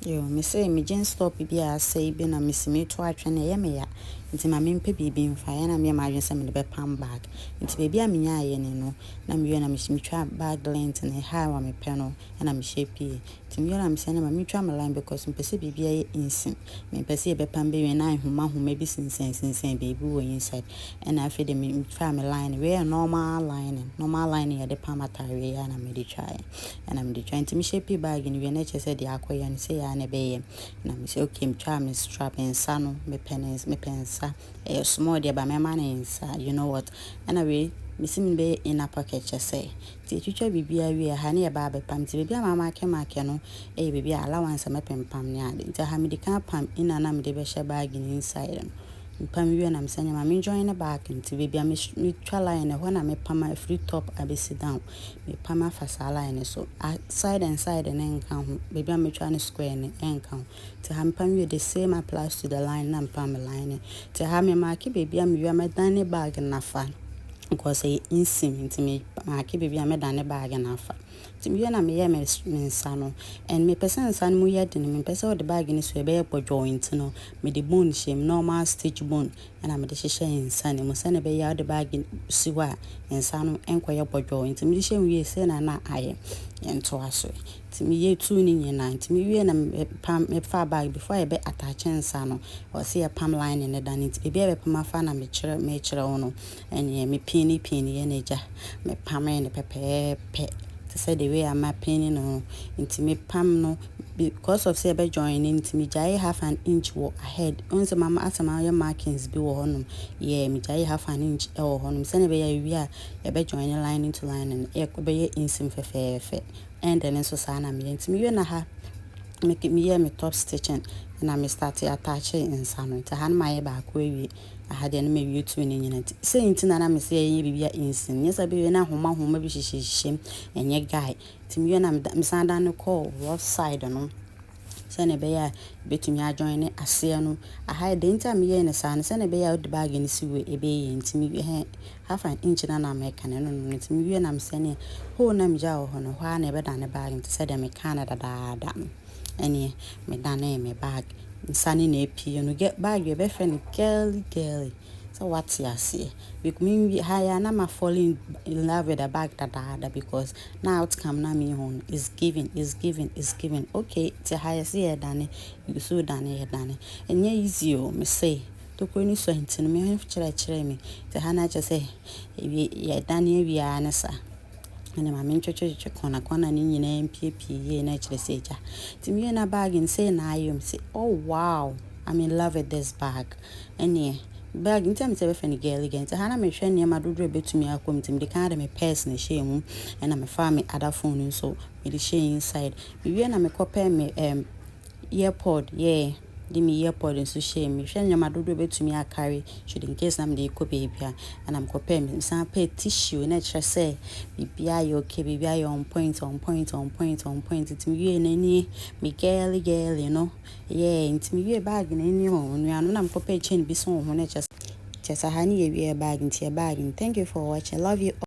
Yo, me say me gen stop bi a say bi na me si me to atwe na ye me ya. Nti ma me mpe bibi mfa ya na me ma adwen se me de be pam bag. Nti baby a me nya ye ne no na me we na me twa bag length na ha wa me pe no na me shape. Nti me na me se na ma me twa my line because me pese bibi a ye insin. Me pese ye be pam be we na homa bi sinsen baby wo inside. And I feel me twa my line we a normal line ye de pam atare ya na me de try. And I'm de try nti me shape bag ni we na che se de akoya ni say na be na me say okay me try me strap and sano me pensa small there ba me man insa you know what anyway me see me be in a pocket che say ti twitwa bibia wi ha na ye ba be pam ti bibia mama make no bibia allowance me pam ne ade nti ha me de kan pam ina na me de be she bag ni inside no pam wi na me sanya ma me join the bag nti bibia me twa line ho na me pam a free top abesi down me pam afa sa line so side and side and nka ho bibia me twa ne square ne nka ho ti ha me pam wi the same applies to the line na pam line ti ha me mark bibia me wi me dan ne bag na fa because insim nti me mark bibia me dan ne bag na fa ti me na me ye me nsa no and me person nsa no mu ye de me person the bag ni so e be po joint no me the bone shame normal stitch bone and me de hye nsa ne mo se ne be ya the bag si wa nsa no enkoye po joint me hye wi se na aye ento aso ti me ye tu ni nyina nti me wi na me fa bag before e be attach nsa no o se e pam line ne dan nti be pam afa na me kire wono enye me pini ye na ja me pam ne pepe to say the way I'm mapping no into me pam no because of say be joining into me jai half an inch ahead once mama asama your markings be wo honum yeah me jai half an inch e wo honum say na be ya be join line into line and e ko be insim fefe and then so sana me into me na ha make me me top stitching and I start attaching in some to hand my back way I had any maybe you two in it saying to na me say bibia insin yes I be na homa bi shishim and ye guy to me na me sanda no call rough side no so na be ya betumi ajoin ase no I had the time me in san so na be ya the bag in si we e be ntimi half an inch na make no ntimi we na me say ne ho na me ja ho no ho na be dan ne bag to say dem me Canada da any me dane me bag insane na epi you know get bag you be friend girly so what's ya see with me higher na ma falling in love with the bag that because now outcome na me hon is giving okay to higher see dane you so dane and easy me say to ko ni so ntin me ho kire me to hana che say ye dane wi anasa and my main church corner ni nyina mpie na kire seja timi na bag and say na ayom say oh wow I'm in love with this bag and bag in terms of any girl again to hana me hwe ne ma dodro betumi akom tim de kan me purse na share mu and me farm other phone so me de share inside me na me copy me earpod give me earpod and so share me hwe ne ma dodro betumi carry should in case am de ko baby and I'm compare me some pay tissue na try say bibia you okay bibia you on point it me na ni me girl you know it me bag na ni ho no na am compare chain bi so ho na just hani ye bag into your bag. Thank you for watching. Love you all.